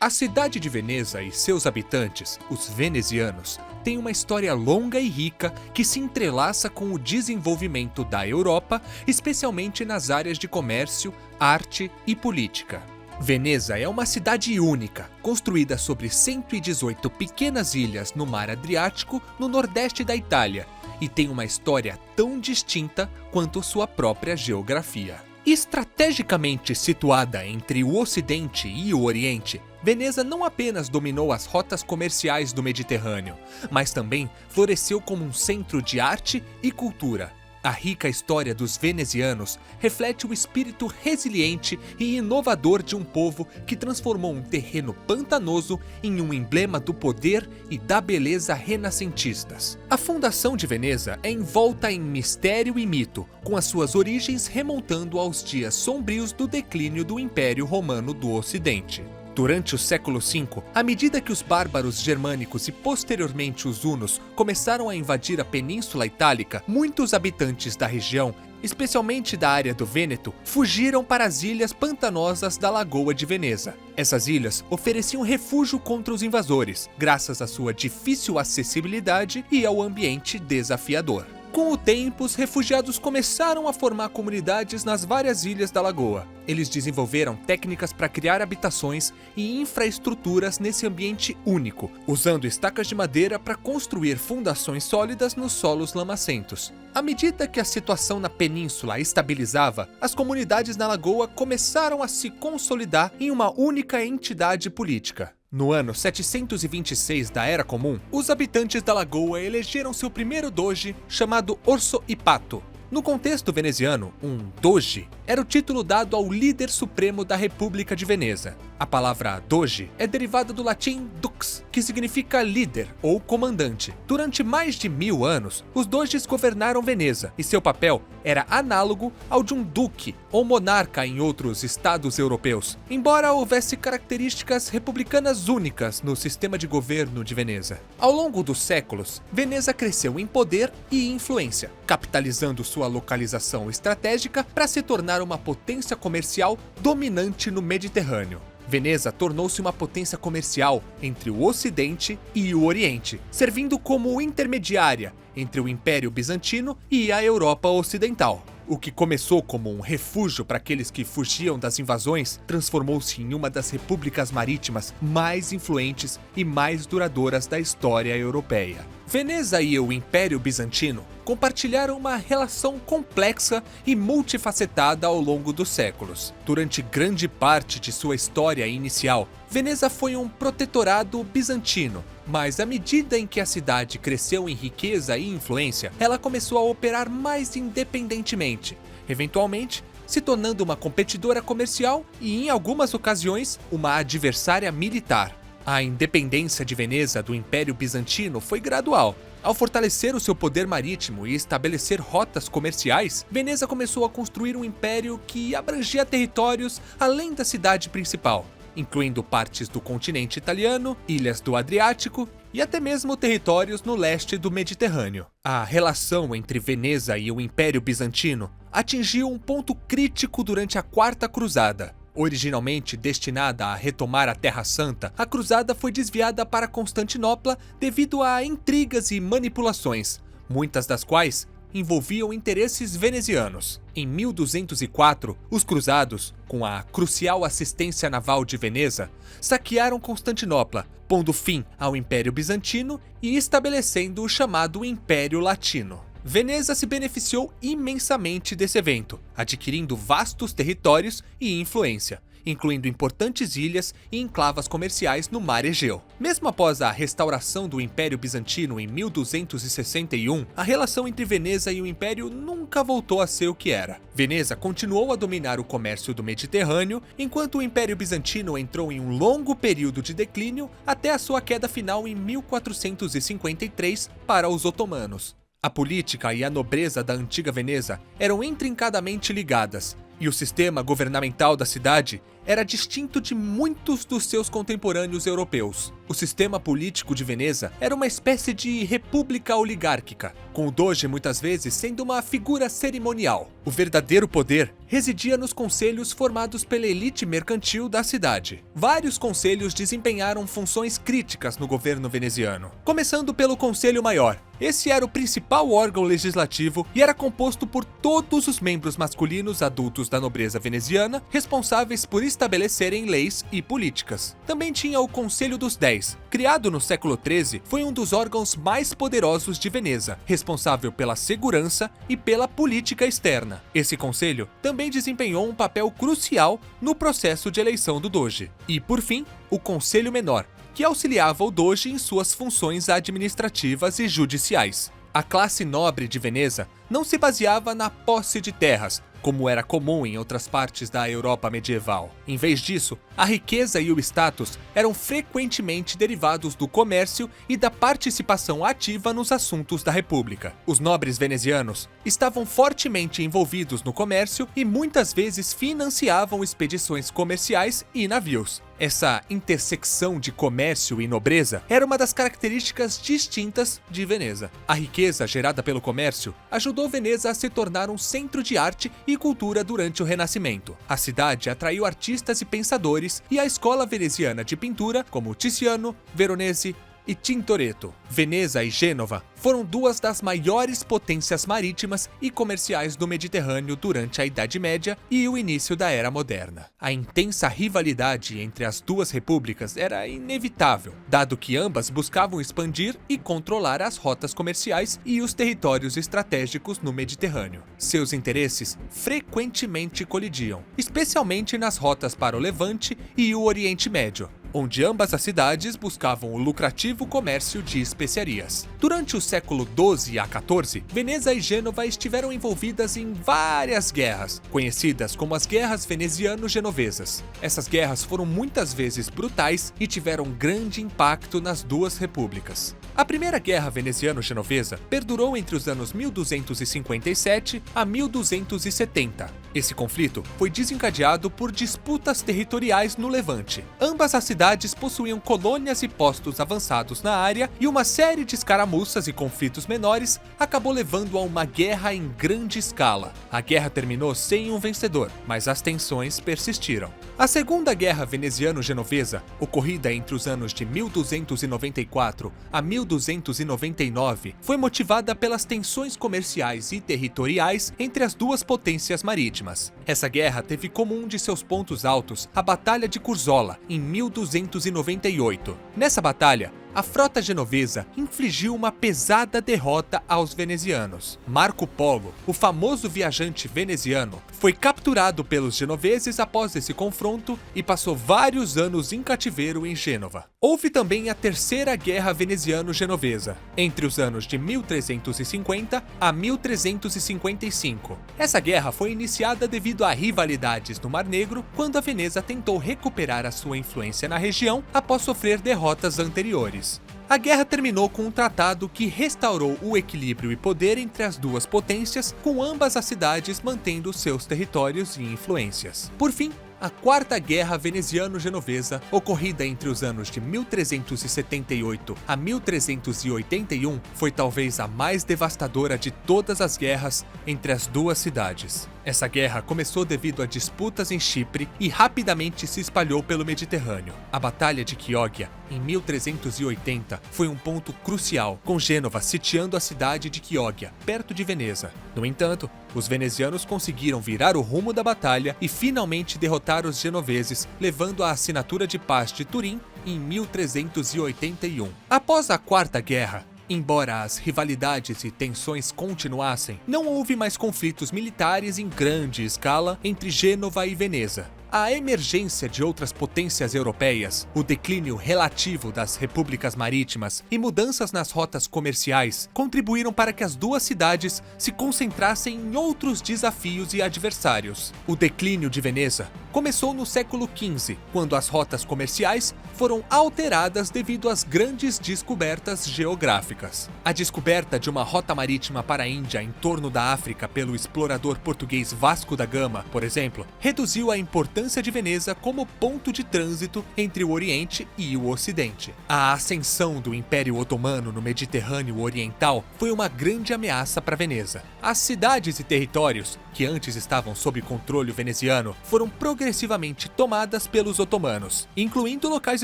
A cidade de Veneza e seus habitantes, os venezianos, têm uma história longa e rica que se entrelaça com o desenvolvimento da Europa, especialmente nas áreas de comércio, arte e política. Veneza é uma cidade única, construída sobre 118 pequenas ilhas no Mar Adriático, no nordeste da Itália, e tem uma história tão distinta quanto sua própria geografia. Estrategicamente situada entre o Ocidente e o Oriente, Veneza não apenas dominou as rotas comerciais do Mediterrâneo, mas também floresceu como um centro de arte e cultura. A rica história dos venezianos reflete o espírito resiliente e inovador de um povo que transformou um terreno pantanoso em um emblema do poder e da beleza renascentistas. A fundação de Veneza é envolta em mistério e mito, com as suas origens remontando aos dias sombrios do declínio do Império Romano do Ocidente. Durante o século V, à medida que os bárbaros germânicos e posteriormente os hunos começaram a invadir a Península Itálica, muitos habitantes da região, especialmente da área do Vêneto, fugiram para as ilhas pantanosas da Lagoa de Veneza. Essas ilhas ofereciam refúgio contra os invasores, graças à sua difícil acessibilidade e ao ambiente desafiador. Com o tempo, os refugiados começaram a formar comunidades nas várias ilhas da lagoa. Eles desenvolveram técnicas para criar habitações e infraestruturas nesse ambiente único, usando estacas de madeira para construir fundações sólidas nos solos lamacentos. À medida que a situação na península estabilizava, as comunidades na lagoa começaram a se consolidar em uma única entidade política. No ano 726 da Era Comum, os habitantes da lagoa elegeram seu primeiro doge, chamado Orso Ipato. No contexto veneziano, um doge era o título dado ao líder supremo da República de Veneza. A palavra doge é derivada do latim dux, que significa líder ou comandante. Durante mais de 1000 anos, os doges governaram Veneza e seu papel era análogo ao de um duque ou monarca em outros estados europeus, embora houvesse características republicanas únicas no sistema de governo de Veneza. Ao longo dos séculos, Veneza cresceu em poder e influência, capitalizando sua localização estratégica para se tornar uma potência comercial dominante no Mediterrâneo. Veneza tornou-se uma potência comercial entre o Ocidente e o Oriente, servindo como intermediária entre o Império Bizantino e a Europa Ocidental. O que começou como um refúgio para aqueles que fugiam das invasões, transformou-se em uma das repúblicas marítimas mais influentes e mais duradouras da história europeia. Veneza e o Império Bizantino compartilharam uma relação complexa e multifacetada ao longo dos séculos. Durante grande parte de sua história inicial, Veneza foi um protetorado bizantino, mas à medida em que a cidade cresceu em riqueza e influência, ela começou a operar mais independentemente, eventualmente se tornando uma competidora comercial e, em algumas ocasiões, uma adversária militar. A independência de Veneza do Império Bizantino foi gradual. Ao fortalecer o seu poder marítimo e estabelecer rotas comerciais, Veneza começou a construir um império que abrangia territórios além da cidade principal, incluindo partes do continente italiano, ilhas do Adriático e até mesmo territórios no leste do Mediterrâneo. A relação entre Veneza e o Império Bizantino atingiu um ponto crítico durante a Quarta Cruzada. Originalmente destinada a retomar a Terra Santa, a cruzada foi desviada para Constantinopla devido a intrigas e manipulações, muitas das quais envolviam interesses venezianos. Em 1204, os cruzados, com a crucial assistência naval de Veneza, saquearam Constantinopla, pondo fim ao Império Bizantino e estabelecendo o chamado Império Latino. Veneza se beneficiou imensamente desse evento, adquirindo vastos territórios e influência, incluindo importantes ilhas e enclavas comerciais no Mar Egeu. Mesmo após a restauração do Império Bizantino em 1261, a relação entre Veneza e o Império nunca voltou a ser o que era. Veneza continuou a dominar o comércio do Mediterrâneo, enquanto o Império Bizantino entrou em um longo período de declínio até a sua queda final em 1453 para os otomanos. A política e a nobreza da antiga Veneza eram intrincadamente ligadas, E o sistema governamental da cidade era distinto de muitos dos seus contemporâneos europeus. O sistema político de Veneza era uma espécie de república oligárquica, com o doge muitas vezes sendo uma figura cerimonial. O verdadeiro poder residia nos conselhos formados pela elite mercantil da cidade. Vários conselhos desempenharam funções críticas no governo veneziano, começando pelo Conselho Maior. Esse era o principal órgão legislativo e era composto por todos os membros masculinos adultos da nobreza veneziana, responsáveis por estabelecerem leis e políticas. Também tinha o Conselho dos 10, criado no século XIII, foi um dos órgãos mais poderosos de Veneza, responsável pela segurança e pela política externa. Esse conselho também desempenhou um papel crucial no processo de eleição do doge. E, por fim, o Conselho Menor, que auxiliava o doge em suas funções administrativas e judiciais. A classe nobre de Veneza não se baseava na posse de terras, como era comum em outras partes da Europa medieval. Em vez disso, a riqueza e o status eram frequentemente derivados do comércio e da participação ativa nos assuntos da República. Os nobres venezianos estavam fortemente envolvidos no comércio e muitas vezes financiavam expedições comerciais e navios. Essa intersecção de comércio e nobreza era uma das características distintas de Veneza. A riqueza gerada pelo comércio ajudou Veneza a se tornar um centro de arte e cultura durante o Renascimento. A cidade atraiu artistas e pensadores, e a escola veneziana de pintura, como Tiziano, Veronese e Tintoretto. Veneza e Gênova foram duas das maiores potências marítimas e comerciais do Mediterrâneo durante a Idade Média e o início da Era Moderna. A intensa rivalidade entre as duas repúblicas era inevitável, dado que ambas buscavam expandir e controlar as rotas comerciais e os territórios estratégicos no Mediterrâneo. Seus interesses frequentemente colidiam, especialmente nas rotas para o Levante e o Oriente Médio, onde ambas as cidades buscavam o lucrativo comércio de especiarias. Durante o século XII a XIV, Veneza e Gênova estiveram envolvidas em várias guerras, conhecidas como as Guerras Veneziano-Genovesas. Essas guerras foram muitas vezes brutais e tiveram grande impacto nas duas repúblicas. A Primeira Guerra Veneziano-Genovesa perdurou entre os anos 1257 a 1270. Esse conflito foi desencadeado por disputas territoriais no Levante. Ambas as cidades possuíam colônias e postos avançados na área, e uma série de escaramuças e conflitos menores acabou levando a uma guerra em grande escala. A guerra terminou sem um vencedor, mas as tensões persistiram. A Segunda Guerra Veneziano-Genovesa, ocorrida entre os anos de 1294 a 1299, foi motivada pelas tensões comerciais e territoriais entre as duas potências marítimas. Essa guerra teve como um de seus pontos altos a Batalha de Curzola, em 1298. Nessa batalha, a frota genovesa infligiu uma pesada derrota aos venezianos. Marco Polo, o famoso viajante veneziano, foi capturado pelos genoveses após esse confronto e passou vários anos em cativeiro em Gênova. Houve também a Terceira Guerra Veneziano-Genovesa, entre os anos de 1350 a 1355. Essa guerra foi iniciada devido a rivalidades no Mar Negro, quando a Veneza tentou recuperar a sua influência na região após sofrer derrotas anteriores. A guerra terminou com um tratado que restaurou o equilíbrio e poder entre as duas potências, com ambas as cidades mantendo seus territórios e influências. Por fim, a Quarta Guerra Veneziano-Genovesa, ocorrida entre os anos de 1378 a 1381, foi talvez a mais devastadora de todas as guerras entre as duas cidades. Essa guerra começou devido a disputas em Chipre e rapidamente se espalhou pelo Mediterrâneo. A Batalha de Chioggia, em 1380, foi um ponto crucial, com Gênova sitiando a cidade de Chioggia, perto de Veneza. No entanto, os venezianos conseguiram virar o rumo da batalha e finalmente derrotar os genoveses, levando à assinatura de paz de Turim em 1381. Após a Quarta Guerra, embora as rivalidades e tensões continuassem, não houve mais conflitos militares em grande escala entre Gênova e Veneza. A emergência de outras potências europeias, o declínio relativo das repúblicas marítimas e mudanças nas rotas comerciais contribuíram para que as duas cidades se concentrassem em outros desafios e adversários. O declínio de Veneza começou no século XV, quando as rotas comerciais foram alteradas devido às grandes descobertas geográficas. A descoberta de uma rota marítima para a Índia em torno da África pelo explorador português Vasco da Gama, por exemplo, reduziu a importância de Veneza como ponto de trânsito entre o Oriente e o Ocidente. A ascensão do Império Otomano no Mediterrâneo Oriental foi uma grande ameaça para Veneza. As cidades e territórios, que antes estavam sob controle veneziano, foram progressivamente tomadas pelos otomanos, incluindo locais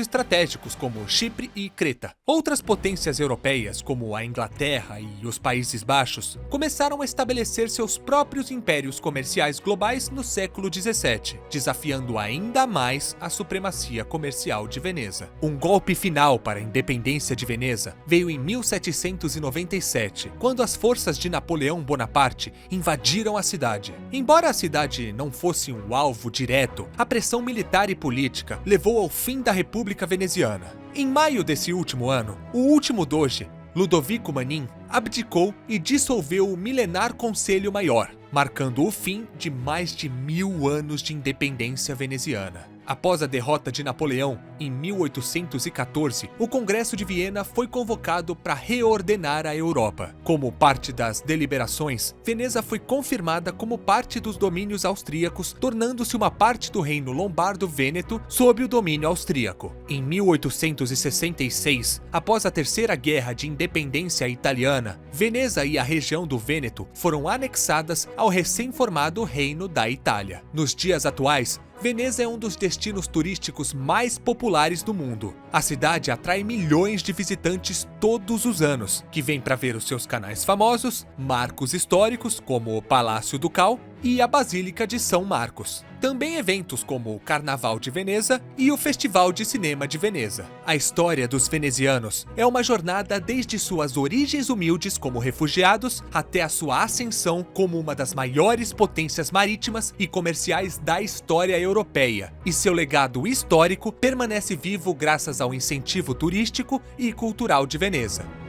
estratégicos como Chipre e Creta. Outras potências europeias, como a Inglaterra e os Países Baixos, começaram a estabelecer seus próprios impérios comerciais globais no século XVII, desafiando ainda mais a supremacia comercial de Veneza. Um golpe final para a independência de Veneza veio em 1797, quando as forças de Napoleão Bonaparte invadiram a cidade. Embora a cidade não fosse um alvo direto, a pressão militar e política levou ao fim da República Veneziana. Em maio desse último ano, o último doge, Ludovico Manin, abdicou e dissolveu o milenar Conselho Maior, marcando o fim de mais de 1000 anos de independência veneziana. Após a derrota de Napoleão, em 1814, o Congresso de Viena foi convocado para reordenar a Europa. Como parte das deliberações, Veneza foi confirmada como parte dos domínios austríacos, tornando-se uma parte do Reino Lombardo-Vêneto sob o domínio austríaco. Em 1866, após a Terceira Guerra de Independência Italiana, Veneza e a região do Vêneto foram anexadas ao recém-formado Reino da Itália. Nos dias atuais, Veneza é um dos destinos turísticos mais populares do mundo. A cidade atrai milhões de visitantes todos os anos, que vêm para ver os seus canais famosos, marcos históricos como o Palácio Ducal e a Basílica de São Marcos. Também eventos como o Carnaval de Veneza e o Festival de Cinema de Veneza. A história dos venezianos é uma jornada desde suas origens humildes como refugiados até a sua ascensão como uma das maiores potências marítimas e comerciais da história europeia. E seu legado histórico permanece vivo graças ao incentivo turístico e cultural de Veneza.